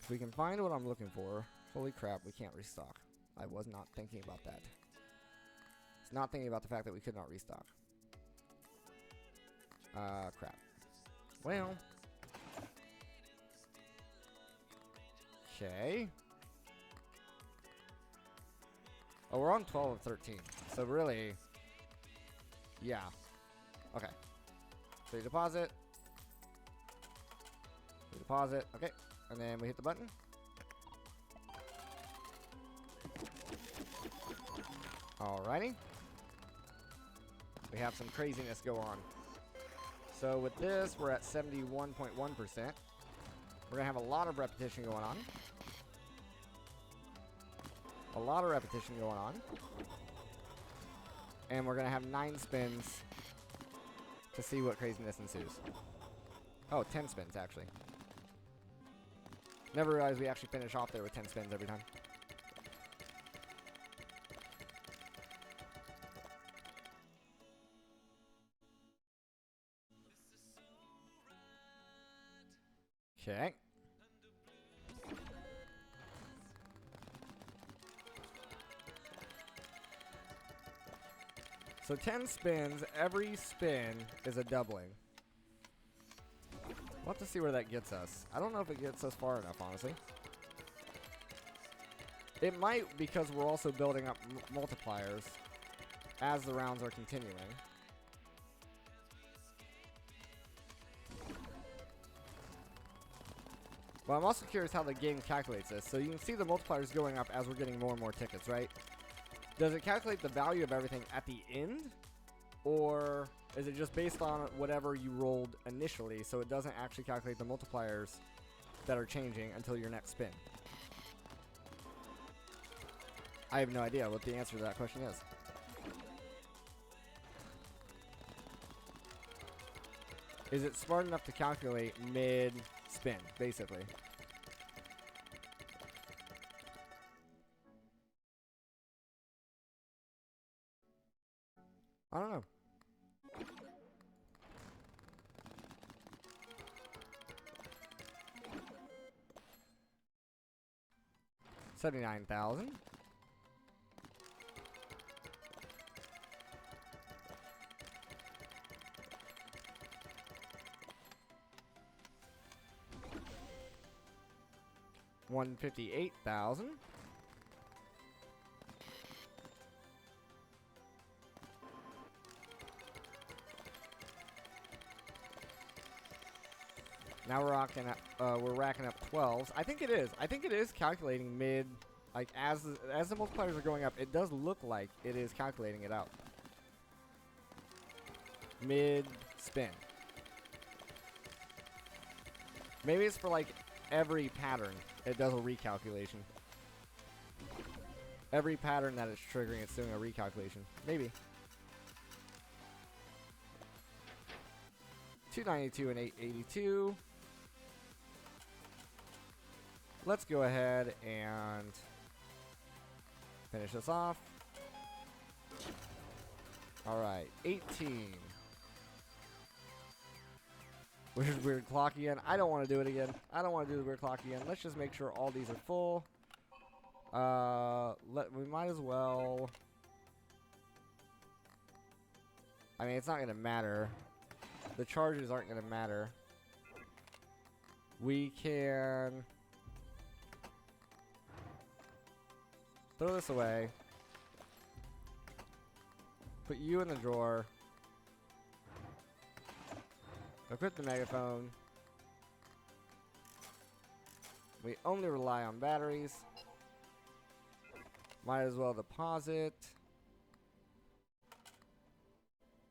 If we can find what I'm looking for, holy crap, we can't restock. I was not thinking about that. It's not thinking about the fact that we could not restock. Crap. Well. Okay. Oh, we're on 12 of 13. So really, yeah. Okay. So you deposit. We deposit. Okay. And then we hit the button. Alrighty. We have some craziness go on. So with this, we're at 71.1%. We're going to have a lot of repetition going on. A lot of repetition going on. And we're going to have 9 spins to see what craziness ensues. Oh, 10 spins, actually. Never realized we actually finish off there with 10 spins every time. Okay. So 10 spins, every spin is a doubling. We'll have to see where that gets us. I don't know if it gets us far enough, honestly. It might, because we're also building up multipliers as the rounds are continuing. But I'm also curious how the game calculates this. So you can see the multipliers going up as we're getting more and more tickets, right? Does it calculate the value of everything at the end? Or is it just based on whatever you rolled initially, so it doesn't actually calculate the multipliers that are changing until your next spin? I have no idea what the answer to that question is. Is it smart enough to calculate mid-spin, basically? I don't know. $79,000. $158,000. Now we're racking up 12s. I think it is. I think it is calculating mid, like as the multipliers are going up. It does look like it is calculating it out. Mid spin. Maybe it's for like every pattern. It does a recalculation. Every pattern that it's triggering, it's doing a recalculation. Maybe. 292 and 882. Let's go ahead and finish this off. All right, 18. Weird clock again. I don't want to do it again. I don't want to do the weird clock again. Let's just make sure all these are full. We might as well. I mean, it's not going to matter. The charges aren't going to matter. We can throw this away. Put you in the drawer. Equip the megaphone. We only rely on batteries. Might as well deposit.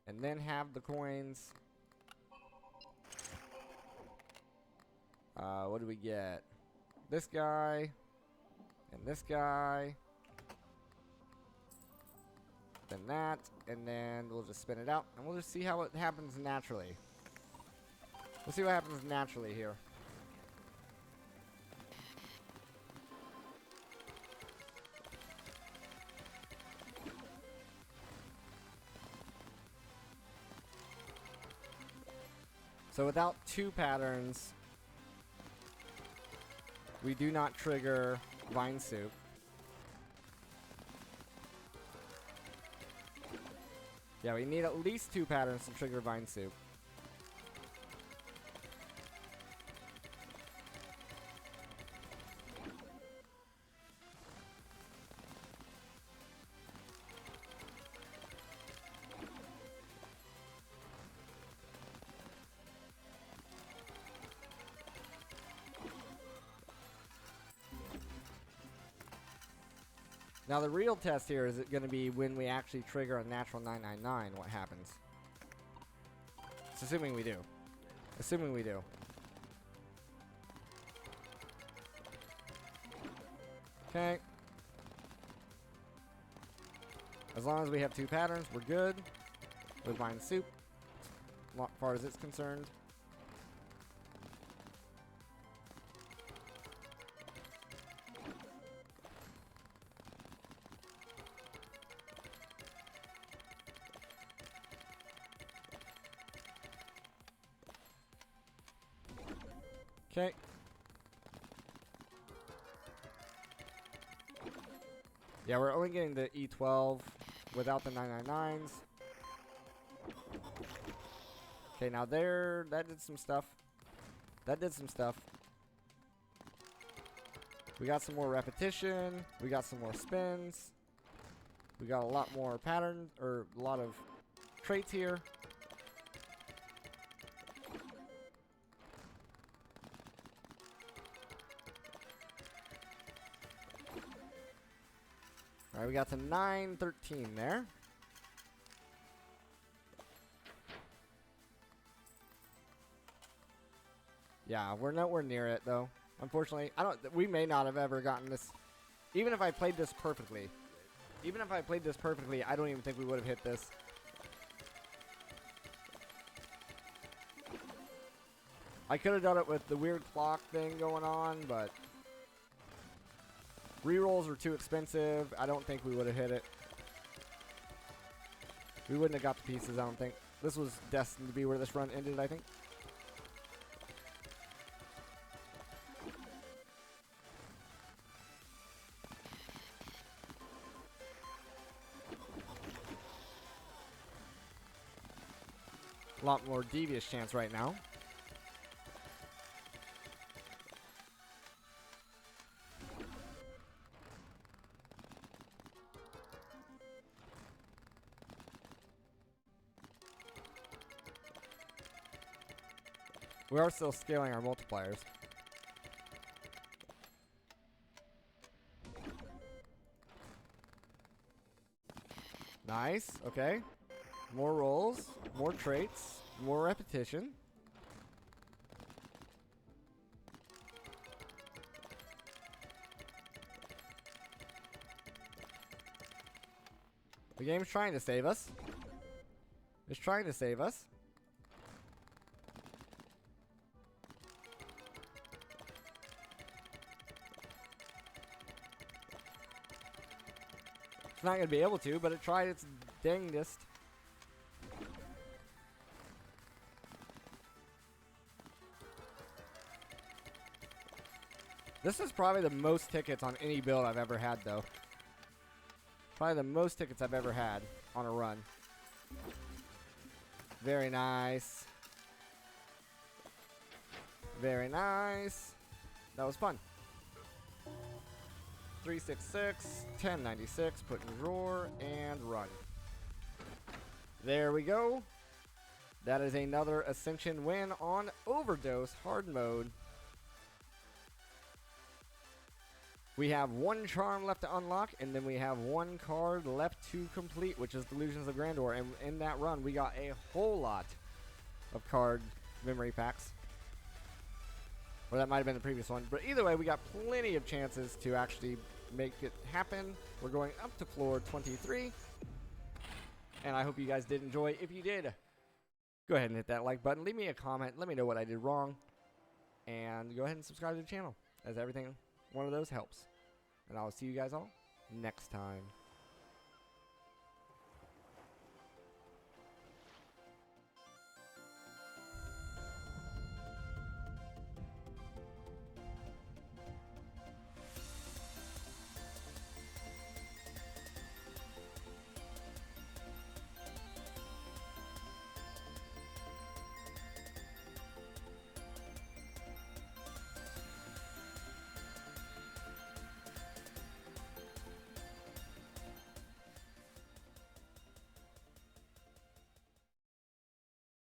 And then have the coins. What do we get? This guy. And this guy. Then that. And then we'll just spin it out. And we'll just see how it happens naturally. We'll see what happens naturally here. So without 2 patterns, we do not trigger Vine Soup. Yeah, we need at least 2 patterns to trigger Vine Soup. Now the real test here is it going to be when we actually trigger a natural 999, what happens? It's assuming we do. Assuming we do. Okay. As long as we have 2 patterns, we're good with Vine Soup, as far as it's concerned. Okay. Yeah, we're only getting the E12 without the 999s. Okay, now there, that did some stuff. That did some stuff. We got some more repetition. We got some more spins. We got a lot more patterns, or a lot of traits here. All right, we got to 913 there. Yeah, we're nowhere near it though. Unfortunately, we may not have ever gotten this. Even if I played this perfectly. Even if I played this perfectly, I don't even think we would have hit this. I could have done it with the weird clock thing going on, but rerolls are too expensive. I don't think we would have hit it. We wouldn't have got the pieces, I don't think. This was destined to be where this run ended, I think. A lot more devious chance right now. We are still scaling our multipliers. Nice, okay. More rolls, more traits, more repetition. The game's trying to save us. It's trying to save us. It's not going to be able to, but it tried its dangest. This is probably the most tickets on any build I've ever had, though. Probably the most tickets I've ever had on a run. Very nice. Very nice. That was fun. 366, 1096, put in drawer, and run. There we go. That is another Ascension win on Overdose Hard mode. We have 1 charm left to unlock, and then we have 1 card left to complete, which is Delusions of Grandeur. And in that run, we got a whole lot of card memory packs. Or that might have been the previous one. But either way, we got plenty of chances to actually make it happen. We're going up to floor 23. And I hope you guys did enjoy. If you did, go ahead and hit that like button. Leave me a comment. Let me know what I did wrong. And go ahead and subscribe to the channel, as everything one of those helps. And I'll see you guys all next time.